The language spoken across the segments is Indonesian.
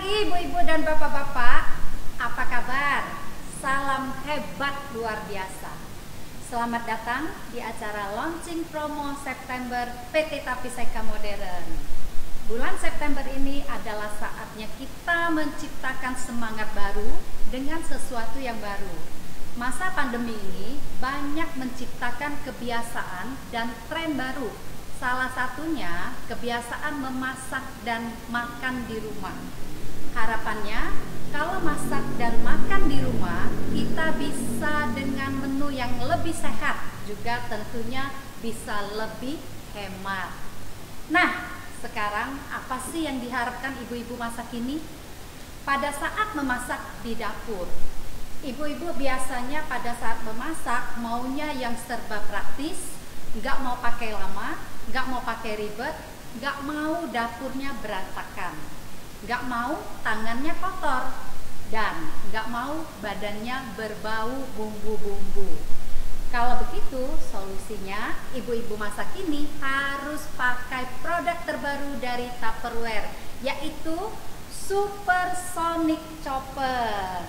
pagi ibu-ibu dan bapak-bapak, apa kabar? Salam hebat luar biasa. Selamat datang di acara launching promo September PT Tapiseka Modern. Bulan September ini adalah saatnya kita menciptakan semangat baru dengan sesuatu yang baru. Masa pandemi ini banyak menciptakan kebiasaan dan tren baru. Salah satunya kebiasaan memasak dan makan di rumah. Harapannya kalau masak dan makan di rumah kita bisa dengan menu yang lebih sehat, juga tentunya bisa lebih hemat. Nah, sekarang apa sih yang diharapkan ibu-ibu masa kini? Pada saat memasak di dapur, ibu-ibu biasanya pada saat memasak maunya yang serba praktis, nggak mau pakai lama, nggak mau pakai ribet, nggak mau dapurnya berantakan, nggak mau tangannya kotor, dan nggak mau badannya berbau bumbu-bumbu. Kalau begitu, solusinya ibu-ibu masa kini harus pakai produk terbaru dari Tupperware, yaitu Supersonic Chopper.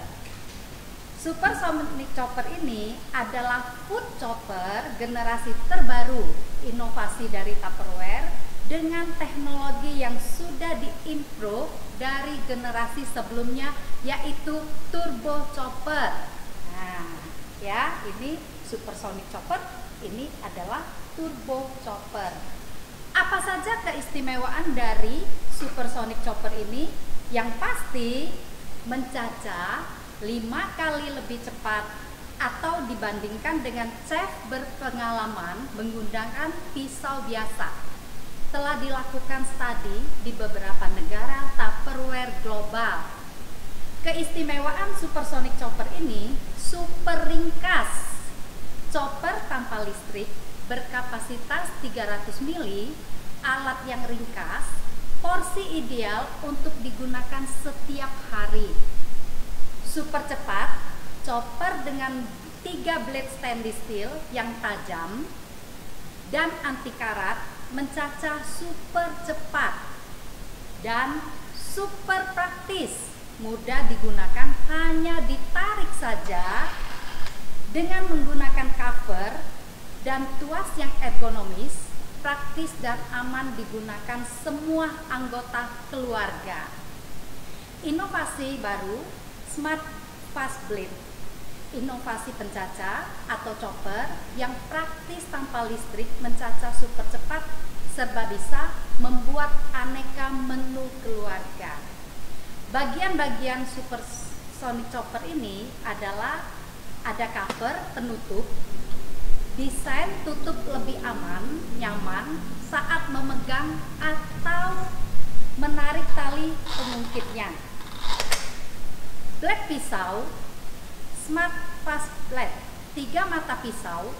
Supersonic Chopper ini adalah food chopper generasi terbaru inovasi dari Tupperware dengan teknologi yang sudah diimprove dari generasi sebelumnya, yaitu turbo chopper. Nah, ya, ini Supersonic Chopper, ini adalah turbo chopper. Apa saja keistimewaan dari Supersonic Chopper ini? Yang pasti mencacah 5 kali lebih cepat atau dibandingkan dengan chef berpengalaman menggunakan pisau biasa. Telah dilakukan studi di beberapa negara Tupperware global. Keistimewaan Supersonic Chopper ini super ringkas. Chopper tanpa listrik berkapasitas 300 mili, alat yang ringkas, porsi ideal untuk digunakan setiap hari. Super cepat, chopper dengan 3 blade stainless steel yang tajam dan anti karat, mencacah super cepat dan super praktis, mudah digunakan, hanya ditarik saja dengan menggunakan cover dan tuas yang ergonomis, praktis dan aman digunakan semua anggota keluarga. Inovasi baru Smart Fast Blade, inovasi pencacah atau chopper yang praktis tanpa listrik, mencacah super cepat, serba bisa, membuat aneka menu keluarga. Bagian-bagian Supersonic Chopper ini adalah ada cover penutup, desain tutup lebih aman, nyaman saat memegang atau menarik tali pengungkitnya. Blade pisau Smart Fast Blade, 3 mata pisau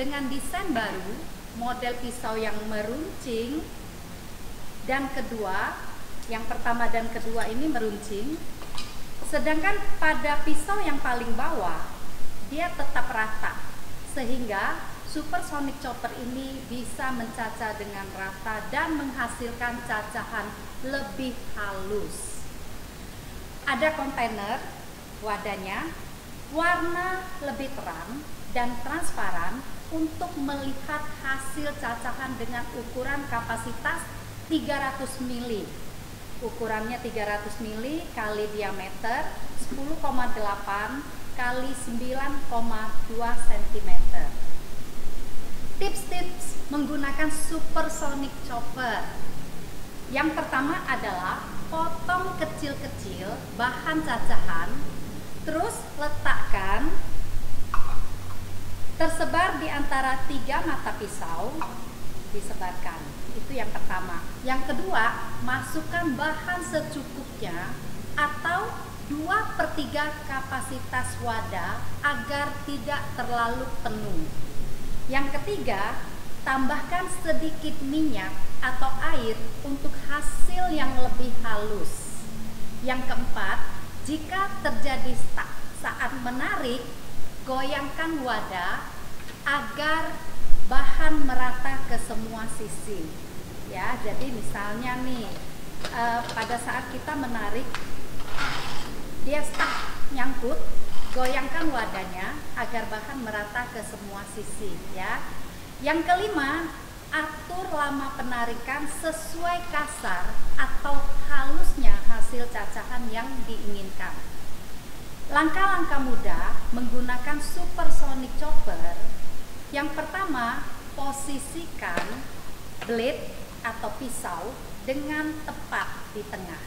dengan desain baru, model pisau yang meruncing dan kedua, yang pertama dan kedua ini meruncing, sedangkan pada pisau yang paling bawah dia tetap rata, sehingga Supersonic Chopper ini bisa mencacah dengan rata dan menghasilkan cacahan lebih halus. Ada kontainer, wadahnya warna lebih terang dan transparan untuk melihat hasil cacahan dengan ukuran kapasitas 300 mili. Ukurannya 300 mili kali diameter 10,8 kali 9,2 cm. Tips-tips menggunakan Supersonic Chopper. Yang pertama adalah potong kecil-kecil bahan cacahan, terus letakkan tersebar di antara 3 mata pisau, disebarkan. Itu yang pertama. Yang kedua, masukkan bahan secukupnya atau 2/3 kapasitas wadah agar tidak terlalu penuh. Yang ketiga, tambahkan sedikit minyak atau air untuk hasil yang lebih halus. Yang keempat, jika terjadi stuck saat menarik, goyangkan wadah agar bahan merata ke semua sisi. Ya, jadi misalnya nih, pada saat kita menarik dia stuck, nyangkut, goyangkan wadahnya agar bahan merata ke semua sisi ya. Yang kelima, atur lama penarikan sesuai kasar atau halusnya hasil cacahan yang diinginkan. Langkah-langkah mudah menggunakan supersonic chopper. Yang pertama, posisikan blade atau pisau dengan tepat di tengah.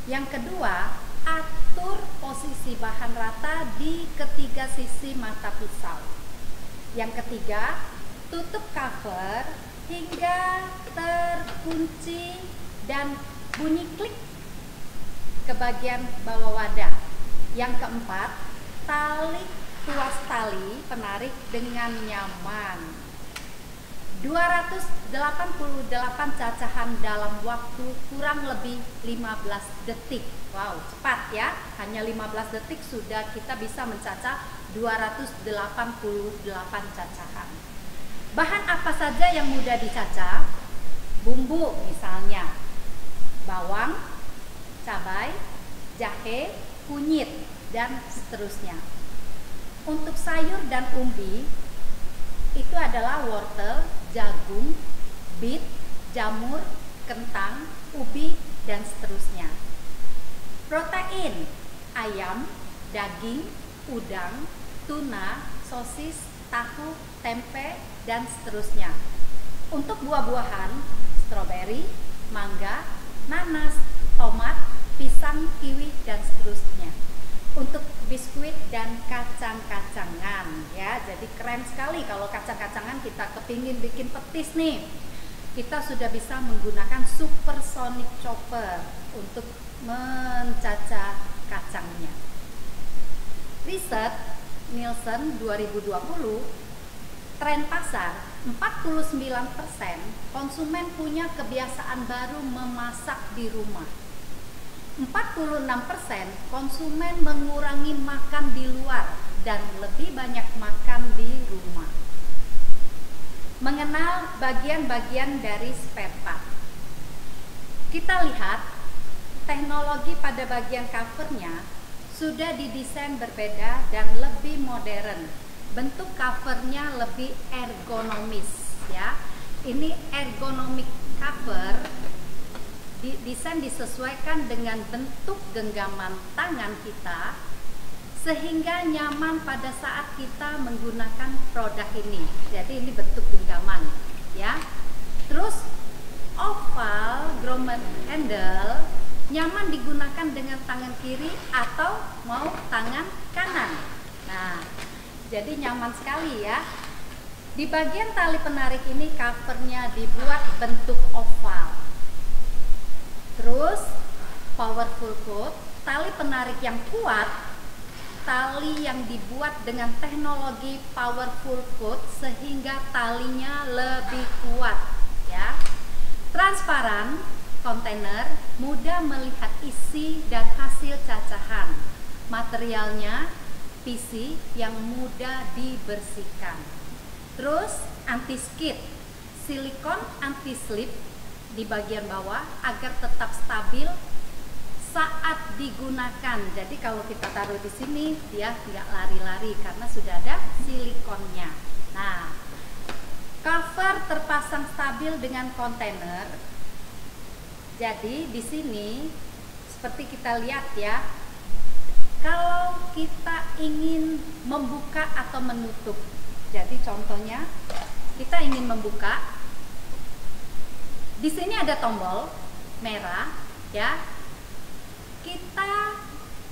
Yang kedua, atur posisi bahan rata di ketiga sisi mata pisau. Yang ketiga, tutup cover hingga terkunci dan bunyi klik ke bagian bawah wadah. Yang keempat, tuas tali penarik dengan nyaman. 288 cacahan dalam waktu kurang lebih 15 detik. Wow, cepat ya. Hanya 15 detik sudah kita bisa mencacah 288 cacahan. Bahan apa saja yang mudah dicacah? Bumbu misalnya, bawang, cabai, jahe, kunyit, dan seterusnya. Untuk sayur dan umbi, itu adalah wortel, jagung, beet, jamur, kentang, ubi, dan seterusnya. Protein, ayam, daging, udang, tuna, sosis, tahu, tempe, dan seterusnya. Untuk buah-buahan, stroberi, mangga, nanas, tomat, pisang, kiwi, dan seterusnya. Untuk biskuit dan kacang-kacangan ya, jadi keren sekali kalau kacang-kacangan kita kepingin bikin petis nih, kita sudah bisa menggunakan supersonic chopper untuk mencacah kacangnya. Riset Nielsen 2020, tren pasar 49% konsumen punya kebiasaan baru memasak di rumah. 46% konsumen mengurangi makan di luar dan lebih banyak makan di rumah. Mengenal bagian-bagian dari spare part. Kita lihat teknologi pada bagian covernya sudah didesain berbeda dan lebih modern. Bentuk covernya lebih ergonomis ya. Ini ergonomic cover, desain disesuaikan dengan bentuk genggaman tangan kita sehingga nyaman pada saat kita menggunakan produk ini. Jadi ini bentuk genggaman ya. Terus oval grommet handle nyaman digunakan dengan tangan kiri atau mau tangan kanan. Nah, jadi nyaman sekali ya. Di bagian tali penarik ini covernya dibuat bentuk oval. Terus powerful coat, tali penarik yang kuat, tali yang dibuat dengan teknologi powerful coat sehingga talinya lebih kuat ya. Transparan kontainer, mudah melihat isi dan hasil cacahan. Materialnya PC yang mudah dibersihkan. Terus anti skid, silikon anti slip di bagian bawah agar tetap stabil saat digunakan. Jadi kalau kita taruh di sini dia nggak lari-lari karena sudah ada silikonnya. Nah, cover terpasang stabil dengan kontainer. Jadi di sini seperti kita lihat ya, kalau kita ingin membuka atau menutup. Jadi contohnya kita ingin membuka. Di sini ada tombol merah ya. Kita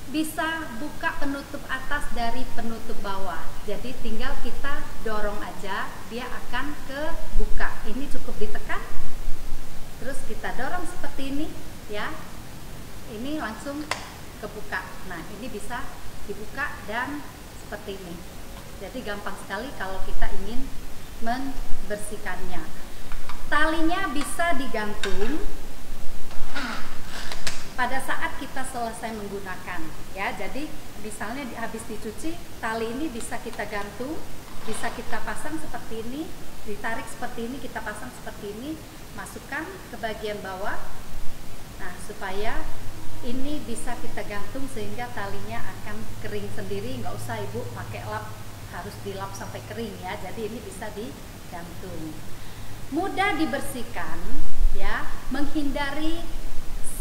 bisa buka penutup atas dari penutup bawah. Jadi tinggal kita dorong aja, dia akan kebuka. Ini cukup ditekan. Terus kita dorong seperti ini ya. Ini langsung kebuka. Nah, ini bisa dibuka dan seperti ini. Jadi gampang sekali kalau kita ingin membersihkannya. Talinya bisa digantung pada saat kita selesai menggunakan ya. Jadi misalnya habis dicuci, tali ini bisa kita gantung, bisa kita pasang seperti ini, ditarik seperti ini, kita pasang seperti ini, masukkan ke bagian bawah. Nah, supaya ini bisa kita gantung sehingga talinya akan kering sendiri, nggak usah ibu pakai lap, harus dilap sampai kering ya. Jadi ini bisa digantung, mudah dibersihkan ya, menghindari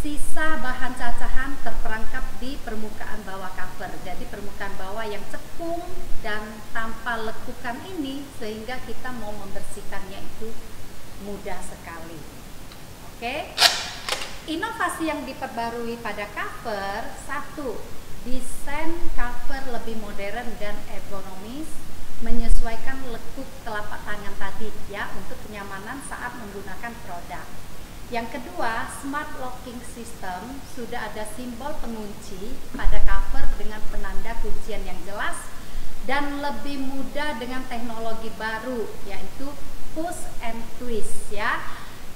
sisa bahan cacahan terperangkap di permukaan bawah cover. Jadi permukaan bawah yang cekung dan tanpa lekukan ini, sehingga kita mau membersihkannya itu mudah sekali. Oke. Inovasi yang diperbarui pada cover, satu, desain cover lebih modern dan ergonomis, menyesuaikan lekuk telapak tangan tadi ya, untuk kenyamanan saat menggunakan produk. Yang kedua, smart locking system, sudah ada simbol pengunci pada cover dengan penanda kuncian yang jelas dan lebih mudah dengan teknologi baru, yaitu push and twist ya.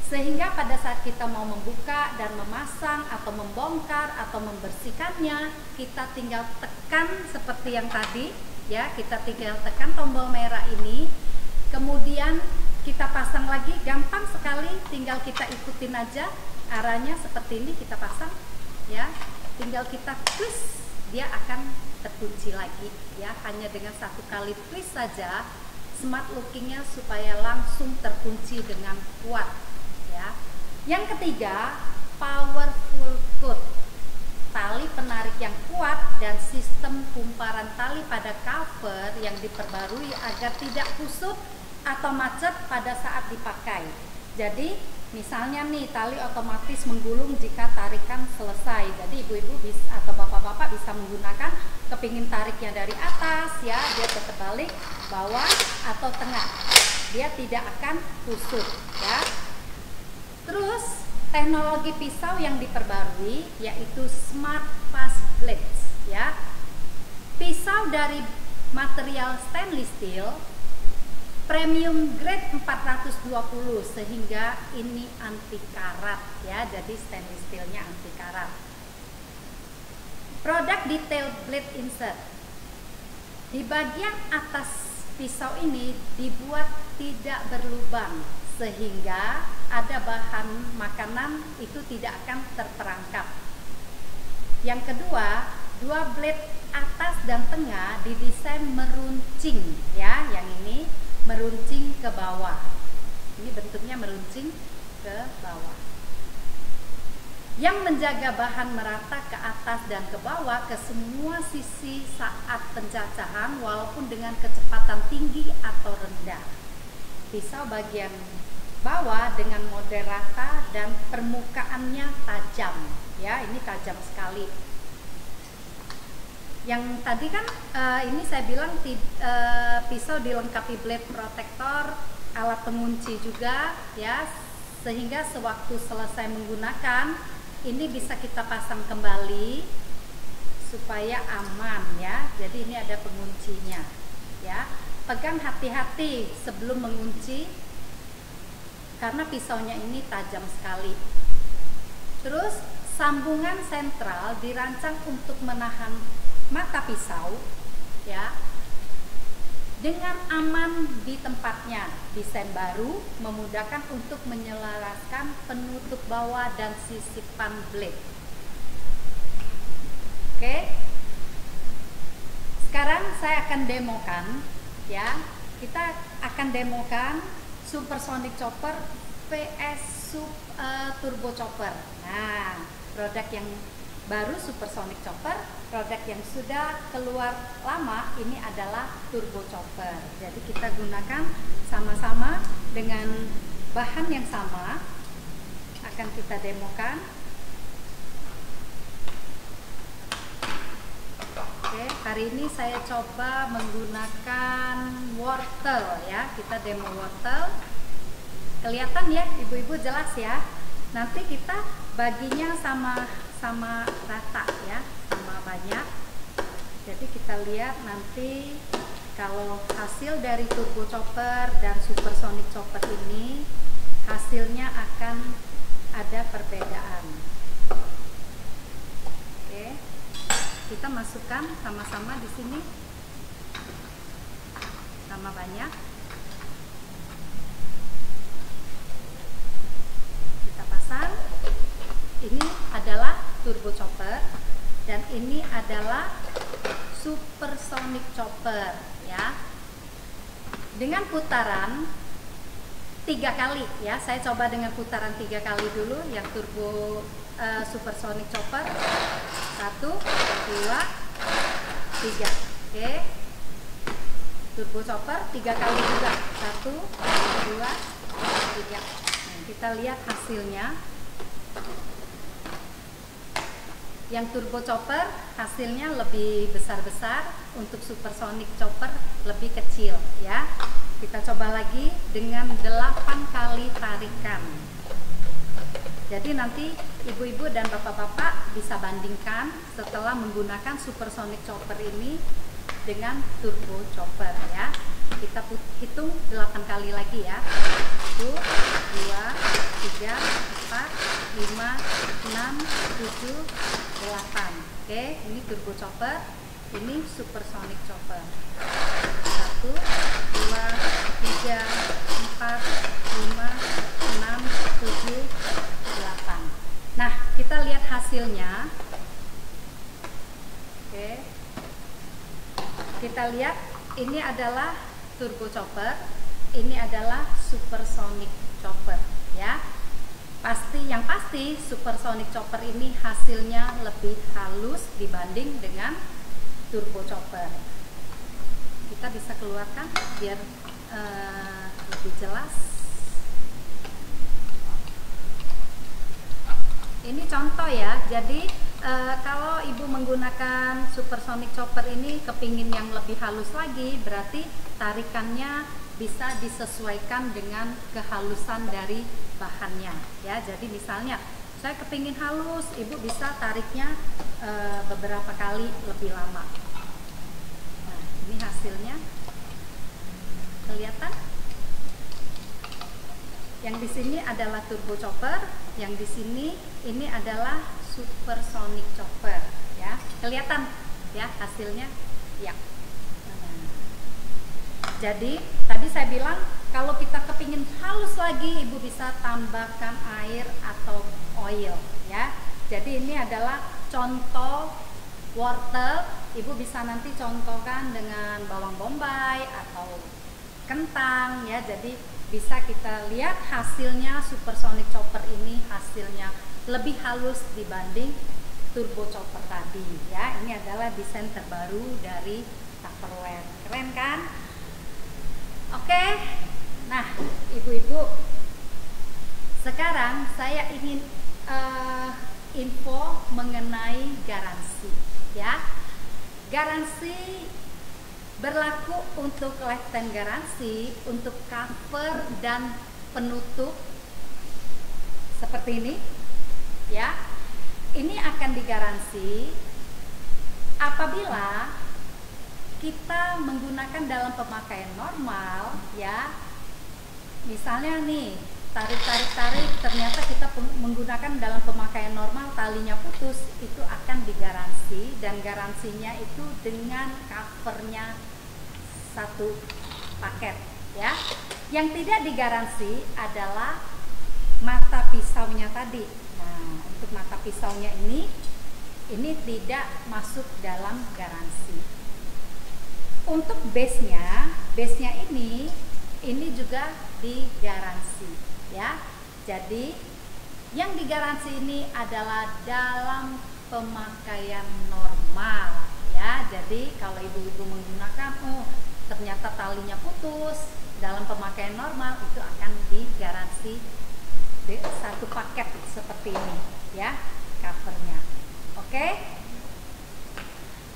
Sehingga pada saat kita mau membuka dan memasang atau membongkar atau membersihkannya, kita tinggal tekan seperti yang tadi ya, kita tinggal tekan tombol merah ini, kemudian kita pasang lagi, gampang sekali, tinggal kita ikutin aja arahnya seperti ini, kita pasang ya, tinggal kita twist, dia akan terkunci lagi ya, hanya dengan satu kali twist saja smart lockingnya supaya langsung terkunci dengan kuat ya. Yang ketiga, powerful foot, tali penarik yang kuat dan sistem kumparan tali pada cover yang diperbarui agar tidak kusut atau macet pada saat dipakai. Jadi misalnya nih, tali otomatis menggulung jika tarikan selesai. Jadi ibu-ibu atau bapak-bapak bisa menggunakan, kepingin tariknya dari atas ya, dia tetap balik, bawah atau tengah, dia tidak akan kusut ya. Terus teknologi pisau yang diperbarui yaitu smart fast blades ya. Pisau dari material stainless steel premium grade 420, sehingga ini anti karat ya. Jadi stainless steelnya anti karat. Produk detail blade insert, di bagian atas pisau ini dibuat tidak berlubang, sehingga ada bahan makanan itu tidak akan terperangkap. Yang kedua, dua blade atas dan tengah didesain meruncing ya, yang ini meruncing ke bawah. Ini bentuknya meruncing ke bawah, yang menjaga bahan merata ke atas dan ke bawah ke semua sisi saat pencacahan, walaupun dengan kecepatan tinggi atau rendah. Pisau bagian bawah dengan model rata dan permukaannya tajam ya, ini tajam sekali. Yang tadi kan ini saya bilang pisau dilengkapi blade protector, alat pengunci juga ya, sehingga sewaktu selesai menggunakan ini bisa kita pasang kembali supaya aman ya. Jadi ini ada penguncinya ya. Pegang hati-hati sebelum mengunci karena pisaunya ini tajam sekali. Terus sambungan sentral dirancang untuk menahan mata pisau ya, dengan aman di tempatnya. Desain baru memudahkan untuk menyelaraskan penutup bawah dan sisipan blade. Oke, sekarang saya akan demokan ya. Kita akan demokan supersonic chopper vs turbo chopper. Nah, produk yang baru supersonic chopper, produk yang sudah keluar lama ini adalah turbo chopper. Jadi kita gunakan sama-sama dengan bahan yang sama, akan kita demokan. Oke, hari ini saya coba menggunakan wortel ya, kita demo wortel. Kelihatan ya ibu-ibu, jelas ya. Nanti kita baginya sama rata ya, sama banyak. Jadi kita lihat nanti kalau hasil dari turbo chopper dan supersonic chopper ini, hasilnya akan ada perbedaan. Oke, kita masukkan sama-sama di sini, sama banyak. Kita pasang. Ini adalah turbo chopper dan ini adalah supersonic chopper ya. Dengan putaran 3 kali ya, saya coba dengan putaran 3 kali dulu yang turbo supersonic chopper. 1, 2, 3. Oke. Turbo chopper 3 kali juga. 1, 2, 3. Nah, kita lihat hasilnya. Yang turbo chopper hasilnya lebih besar-besar, untuk supersonic chopper lebih kecil ya. Kita coba lagi dengan 8 kali tarikan. Jadi nanti ibu-ibu dan bapak-bapak bisa bandingkan setelah menggunakan supersonic chopper ini dengan turbo chopper ya. Kita hitung 8 kali lagi ya. 1, 2, 3, 4, 5, 6, 7, 8. Oke, ini turbo chopper, ini supersonic chopper. 1, 2, 3, 4, 5, 6, 7, 8. Nah, kita lihat hasilnya. Oke. Kita lihat ini adalah turbo chopper, ini adalah supersonic chopper ya. Yang pasti supersonic chopper ini hasilnya lebih halus dibanding dengan turbo chopper. Kita bisa keluarkan biar lebih jelas. Ini contoh ya. Jadi kalau ibu menggunakan supersonic chopper ini kepingin yang lebih halus lagi, berarti tarikannya bisa disesuaikan dengan kehalusan dari bahannya ya. Jadi misalnya saya kepingin halus, ibu bisa tariknya beberapa kali lebih lama. Nah, ini hasilnya kelihatan. Yang di sini adalah turbo chopper, yang di sini ini adalah supersonic chopper ya. Kelihatan ya hasilnya ya. Jadi tadi saya bilang kalau kita kepingin halus lagi, ibu bisa tambahkan air atau oil ya. Jadi ini adalah contoh wortel. Ibu bisa nanti contohkan dengan bawang bombay atau kentang ya. Jadi bisa kita lihat hasilnya supersonic chopper ini hasilnya lebih halus dibanding turbo chopper tadi ya. Ini adalah desain terbaru dari Tupperware. Keren kan? Oke, nah ibu-ibu, sekarang saya ingin info mengenai garansi ya. Garansi berlaku untuk lifetime garansi untuk cover dan penutup seperti ini ya. Ini akan digaransi apabila kita menggunakan dalam pemakaian normal ya. Misalnya nih, tarik ternyata kita menggunakan dalam pemakaian normal, talinya putus, itu akan digaransi dan garansinya itu dengan covernya satu paket ya. Yang tidak digaransi adalah mata pisaunya tadi. Nah, untuk mata pisaunya ini tidak masuk dalam garansi. Untuk base-nya ini juga digaransi ya. Jadi yang digaransi ini adalah dalam pemakaian normal ya. Jadi kalau ibu-ibu menggunakan ternyata talinya putus, dalam pemakaian normal itu akan digaransi satu paket seperti ini ya, covernya. Oke?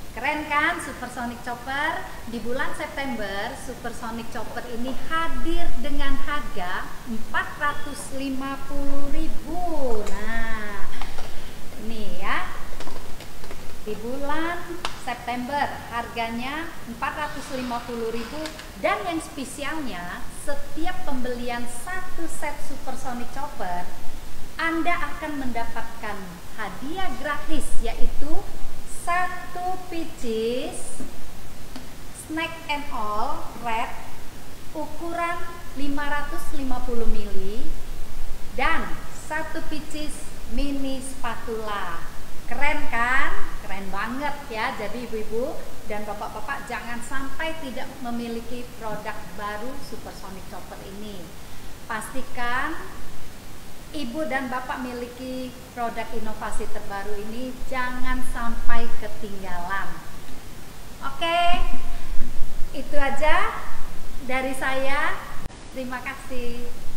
Keren kan supersonic chopper? Di bulan September supersonic chopper ini hadir dengan harga 450.000. Nah, ini ya. Di bulan September harganya 450.000 dan yang spesialnya setiap pembelian satu set supersonic chopper Anda akan mendapatkan hadiah gratis, yaitu satu pieces snack and all red ukuran 550 ml dan satu pieces mini spatula. banget ya. Jadi ibu-ibu dan bapak-bapak jangan sampai tidak memiliki produk baru Supersonic Chopper ini. Pastikan ibu dan bapak miliki produk inovasi terbaru ini, jangan sampai ketinggalan. Oke, itu aja dari saya. Terima kasih.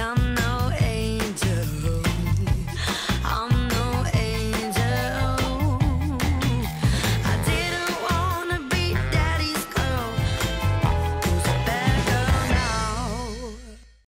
I'm